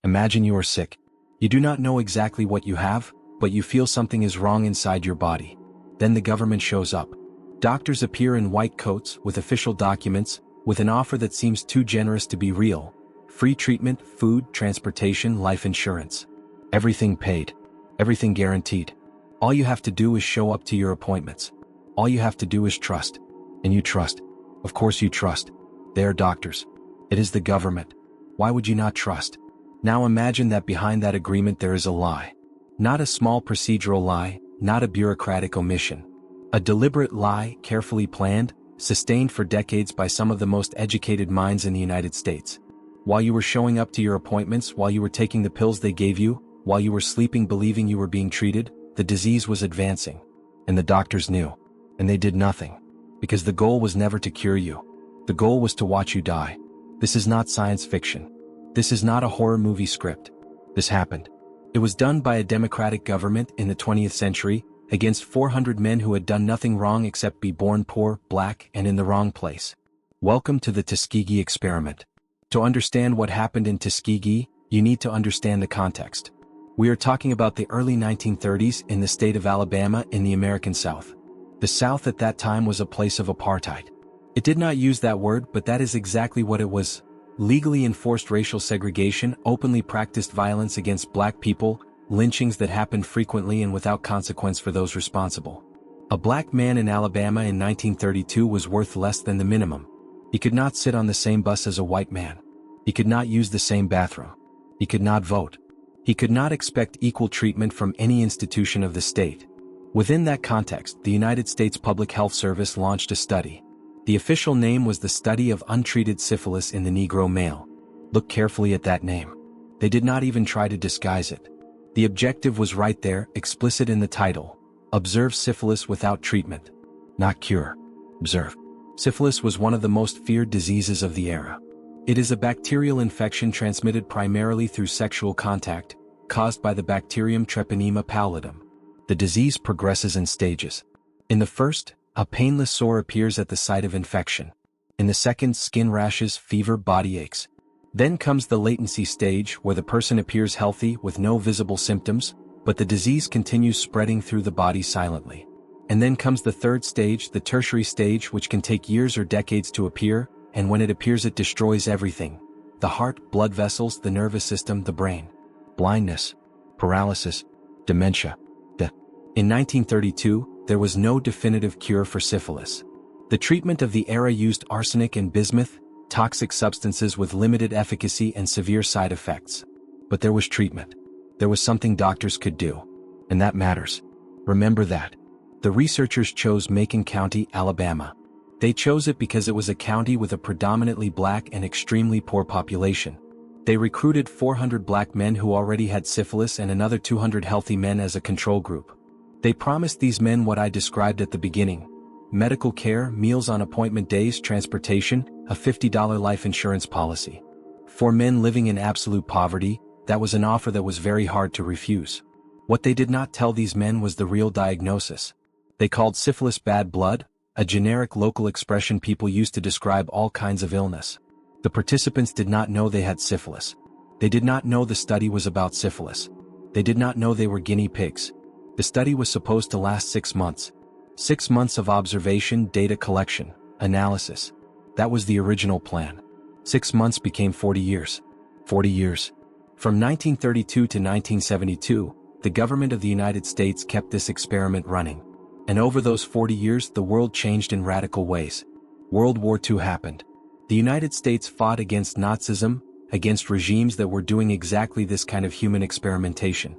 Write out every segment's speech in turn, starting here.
Imagine you are sick. You do not know exactly what you have, but you feel something is wrong inside your body. Then the government shows up. Doctors appear in white coats, with official documents, with an offer that seems too generous to be real. Free treatment, food, transportation, life insurance. Everything paid. Everything guaranteed. All you have to do is show up to your appointments. All you have to do is trust. And you trust. Of course you trust. They are doctors. It is the government. Why would you not trust? Now imagine that behind that agreement there is a lie. Not a small procedural lie, not a bureaucratic omission. A deliberate lie, carefully planned, sustained for decades by some of the most educated minds in the United States. While you were showing up to your appointments, while you were taking the pills they gave you, while you were sleeping believing you were being treated, the disease was advancing. And the doctors knew. And they did nothing. Because the goal was never to cure you. The goal was to watch you die. This is not science fiction. This is not a horror movie script. This happened. It was done by a democratic government in the 20th century, against 400 men who had done nothing wrong except be born poor, black, and in the wrong place. Welcome to the Tuskegee Experiment. To understand what happened in Tuskegee, you need to understand the context. We are talking about the early 1930s in the state of Alabama in the American South. The South at that time was a place of apartheid. It did not use that word, but that is exactly what it was. Legally enforced racial segregation, openly practiced violence against black people, lynchings that happened frequently and without consequence for those responsible. A black man in Alabama in 1932 was worth less than the minimum. He could not sit on the same bus as a white man. He could not use the same bathroom. He could not vote. He could not expect equal treatment from any institution of the state. Within that context, the United States Public Health Service launched a study. The official name was the Study of Untreated Syphilis in the Negro Male. Look carefully at that name. They did not even try to disguise it. The objective was right there, explicit in the title. Observe syphilis without treatment. Not cure. Observe. Syphilis was one of the most feared diseases of the era. It is a bacterial infection transmitted primarily through sexual contact, caused by the bacterium Treponema pallidum. The disease progresses in stages. In the first, a painless sore appears at the site of infection. In the second, skin rashes, fever, body aches. Then comes the latency stage where the person appears healthy with no visible symptoms, but the disease continues spreading through the body silently. And then comes the third stage, the tertiary stage, which can take years or decades to appear, and when it appears it destroys everything. The heart, blood vessels, the nervous system, the brain. Blindness, paralysis, dementia, death. In 1932, there was no definitive cure for syphilis. The treatment of the era used arsenic and bismuth, toxic substances with limited efficacy and severe side effects. But there was treatment. There was something doctors could do. And that matters. Remember that. The researchers chose Macon County, Alabama. They chose it because it was a county with a predominantly black and extremely poor population. They recruited 400 black men who already had syphilis and another 200 healthy men as a control group. They promised these men what I described at the beginning: medical care, meals on appointment days, transportation, a $50 life insurance policy. For men living in absolute poverty, that was an offer that was very hard to refuse. What they did not tell these men was the real diagnosis. They called syphilis bad blood, a generic local expression people used to describe all kinds of illness. The participants did not know they had syphilis. They did not know the study was about syphilis. They did not know they were guinea pigs. The study was supposed to last 6 months. 6 months of observation, data collection, analysis. That was the original plan. 6 months became 40 years. 40 years. From 1932 to 1972, the government of the United States kept this experiment running. And over those 40 years, the world changed in radical ways. World War II happened. The United States fought against Nazism, against regimes that were doing exactly this kind of human experimentation.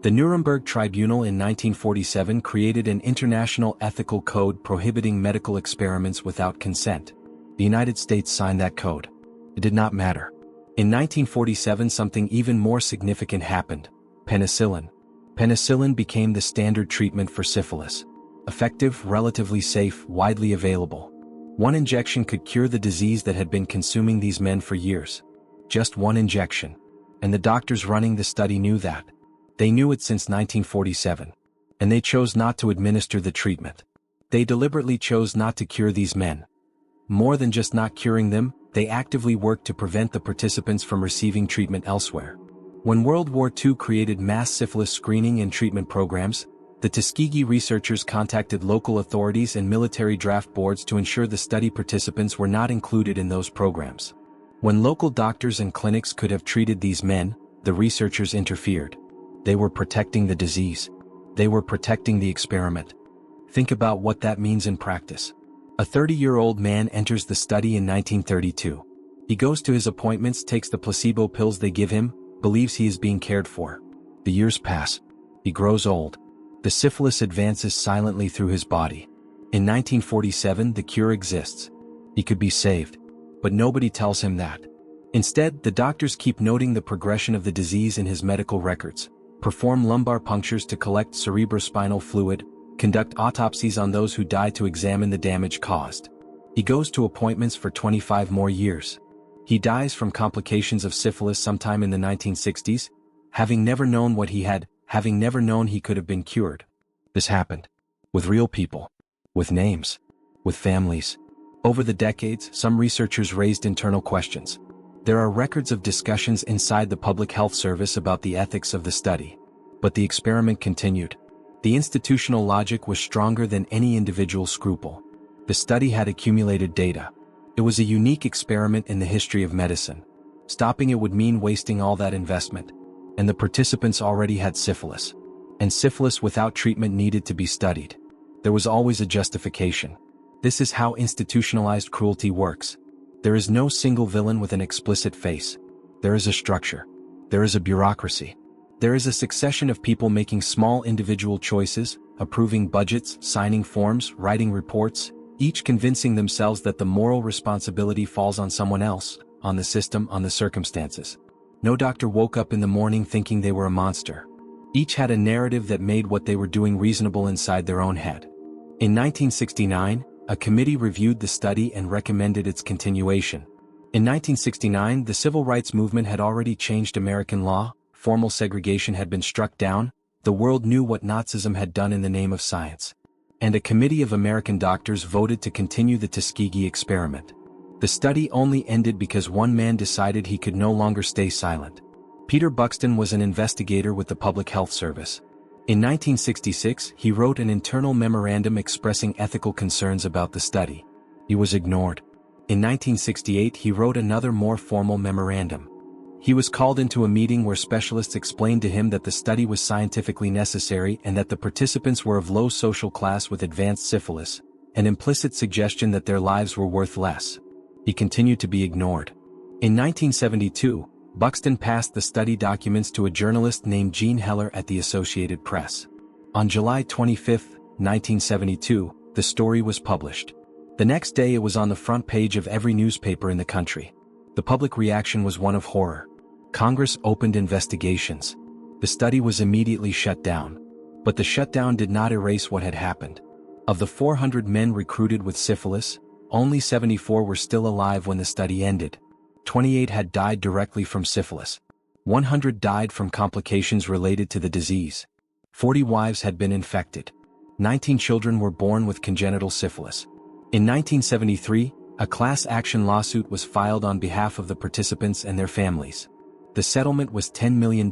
The Nuremberg Tribunal in 1947 created an international ethical code prohibiting medical experiments without consent. The United States signed that code. It did not matter. In 1947, something even more significant happened: penicillin. Penicillin became the standard treatment for syphilis. Effective, relatively safe, widely available. One injection could cure the disease that had been consuming these men for years. Just one injection. And the doctors running the study knew that. They knew it since 1947. And they chose not to administer the treatment. They deliberately chose not to cure these men. More than just not curing them, they actively worked to prevent the participants from receiving treatment elsewhere. When World War II created mass syphilis screening and treatment programs, the Tuskegee researchers contacted local authorities and military draft boards to ensure the study participants were not included in those programs. When local doctors and clinics could have treated these men, the researchers interfered. They were protecting the disease. They were protecting the experiment. Think about what that means in practice. A 30-year-old man enters the study in 1932. He goes to his appointments, takes the placebo pills they give him, believes he is being cared for. The years pass. He grows old. The syphilis advances silently through his body. In 1947, the cure exists. He could be saved. But nobody tells him that. Instead, the doctors keep noting the progression of the disease in his medical records, perform lumbar punctures to collect cerebrospinal fluid, conduct autopsies on those who die to examine the damage caused. He goes to appointments for 25 more years. He dies from complications of syphilis sometime in the 1960s, having never known what he had, having never known he could have been cured. This happened. With real people. With names. With families. Over the decades, some researchers raised internal questions. There are records of discussions inside the Public Health Service about the ethics of the study. But the experiment continued. The institutional logic was stronger than any individual scruple. The study had accumulated data. It was a unique experiment in the history of medicine. Stopping it would mean wasting all that investment. And the participants already had syphilis. And syphilis without treatment needed to be studied. There was always a justification. This is how institutionalized cruelty works. There is no single villain with an explicit face. There is a structure. There is a bureaucracy. There is a succession of people making small individual choices, approving budgets, signing forms, writing reports, each convincing themselves that the moral responsibility falls on someone else, on the system, on the circumstances. No doctor woke up in the morning thinking they were a monster. Each had a narrative that made what they were doing reasonable inside their own head. In 1969, a committee reviewed the study and recommended its continuation. In 1969, the civil rights movement had already changed American law, formal segregation had been struck down, the world knew what Nazism had done in the name of science. And a committee of American doctors voted to continue the Tuskegee experiment. The study only ended because one man decided he could no longer stay silent. Peter Buxtun was an investigator with the Public Health Service. In 1966, he wrote an internal memorandum expressing ethical concerns about the study. He was ignored. In 1968, he wrote another more formal memorandum. He was called into a meeting where specialists explained to him that the study was scientifically necessary and that the participants were of low social class with advanced syphilis, an implicit suggestion that their lives were worth less. He continued to be ignored. In 1972, Buxtun passed the study documents to a journalist named Gene Heller at the Associated Press. On July 25, 1972, the story was published. The next day it was on the front page of every newspaper in the country. The public reaction was one of horror. Congress opened investigations. The study was immediately shut down. But the shutdown did not erase what had happened. Of the 400 men recruited with syphilis, only 74 were still alive when the study ended. 28 had died directly from syphilis. 100 died from complications related to the disease. 40 wives had been infected. 19 children were born with congenital syphilis. In 1973, a class action lawsuit was filed on behalf of the participants and their families. The settlement was $10 million,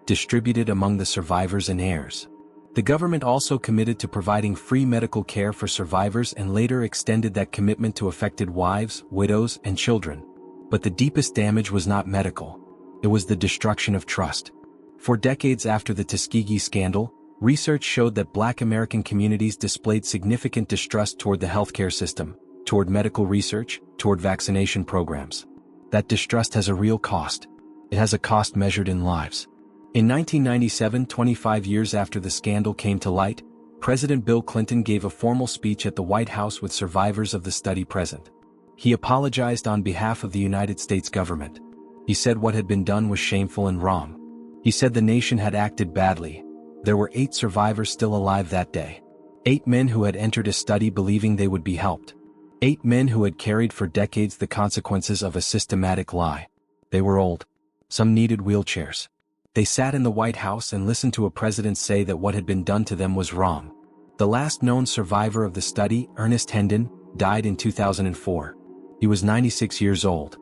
distributed among the survivors and heirs. The government also committed to providing free medical care for survivors and later extended that commitment to affected wives, widows, and children. But the deepest damage was not medical. It was the destruction of trust. For decades after the Tuskegee scandal, research showed that Black American communities displayed significant distrust toward the healthcare system, toward medical research, toward vaccination programs. That distrust has a real cost. It has a cost measured in lives. In 1997, 25 years after the scandal came to light, President Bill Clinton gave a formal speech at the White House with survivors of the study present. He apologized on behalf of the United States government. He said what had been done was shameful and wrong. He said the nation had acted badly. There were 8 survivors still alive that day. 8 men who had entered a study believing they would be helped. 8 men who had carried for decades the consequences of a systematic lie. They were old. Some needed wheelchairs. They sat in the White House and listened to a president say that what had been done to them was wrong. The last known survivor of the study, Ernest Hendon, died in 2004. He was 96 years old.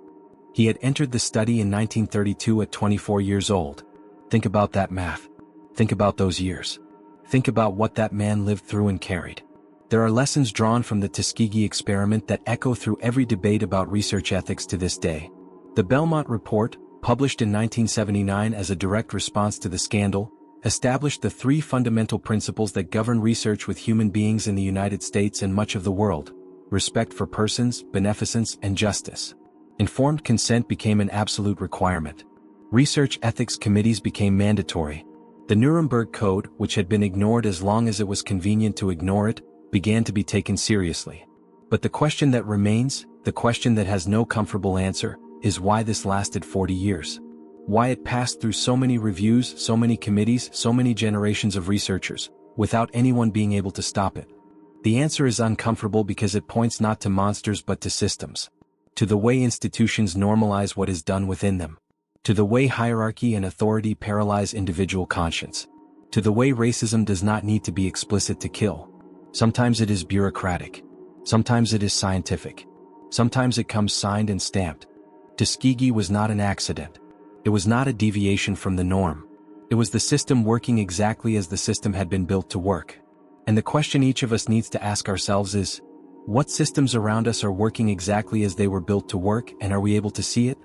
He had entered the study in 1932 at 24 years old. Think about that math. Think about those years. Think about what that man lived through and carried. There are lessons drawn from the Tuskegee experiment that echo through every debate about research ethics to this day. The Belmont Report, published in 1979 as a direct response to the scandal, established the three fundamental principles that govern research with human beings in the United States and much of the world: respect for persons, beneficence, and justice. Informed consent became an absolute requirement. Research ethics committees became mandatory. The Nuremberg Code, which had been ignored as long as it was convenient to ignore it, began to be taken seriously. But the question that remains, the question that has no comfortable answer, is why this lasted 40 years. Why it passed through so many reviews, so many committees, so many generations of researchers, without anyone being able to stop it. The answer is uncomfortable because it points not to monsters but to systems. To the way institutions normalize what is done within them. To the way hierarchy and authority paralyze individual conscience. To the way racism does not need to be explicit to kill. Sometimes it is bureaucratic. Sometimes it is scientific. Sometimes it comes signed and stamped. Tuskegee was not an accident. It was not a deviation from the norm. It was the system working exactly as the system had been built to work. And the question each of us needs to ask ourselves is, what systems around us are working exactly as they were built to work, and are we able to see it?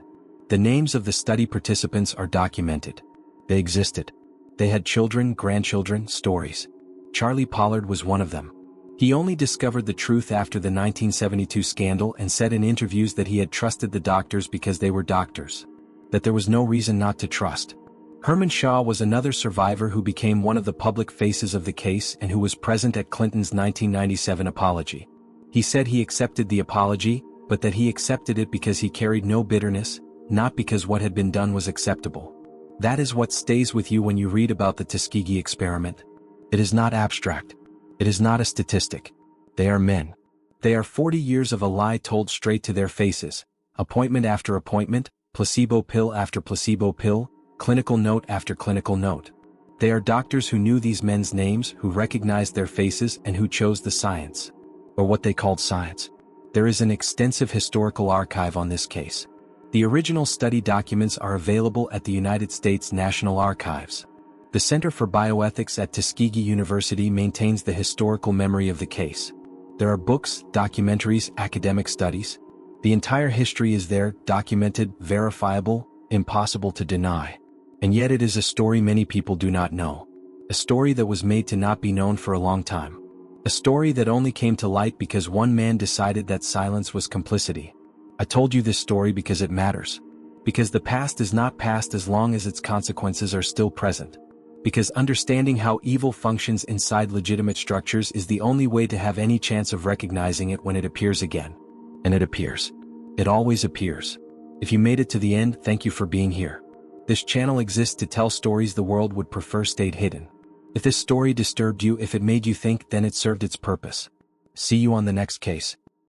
The names of the study participants are documented. They existed. They had children, grandchildren, stories. Charlie Pollard was one of them. He only discovered the truth after the 1972 scandal and said in interviews that he had trusted the doctors because they were doctors. That there was no reason not to trust. Herman Shaw was another survivor who became one of the public faces of the case and who was present at Clinton's 1997 apology. He said he accepted the apology, but that he accepted it because he carried no bitterness, not because what had been done was acceptable. That is what stays with you when you read about the Tuskegee experiment. It is not abstract. It is not a statistic. They are men. They are 40 years of a lie told straight to their faces, appointment after appointment, placebo pill after placebo pill, clinical note after clinical note. They are doctors who knew these men's names, who recognized their faces, and who chose the science. Or what they called science. There is an extensive historical archive on this case. The original study documents are available at the United States National Archives. The Center for Bioethics at Tuskegee University maintains the historical memory of the case. There are books, documentaries, academic studies. The entire history is there, documented, verifiable, impossible to deny. And yet it is a story many people do not know. A story that was made to not be known for a long time. A story that only came to light because one man decided that silence was complicity. I told you this story because it matters. Because the past is not past as long as its consequences are still present. Because understanding how evil functions inside legitimate structures is the only way to have any chance of recognizing it when it appears again. And it appears. It always appears. If you made it to the end, thank you for being here. This channel exists to tell stories the world would prefer stayed hidden. If this story disturbed you, if it made you think, then it served its purpose. See you on the next case.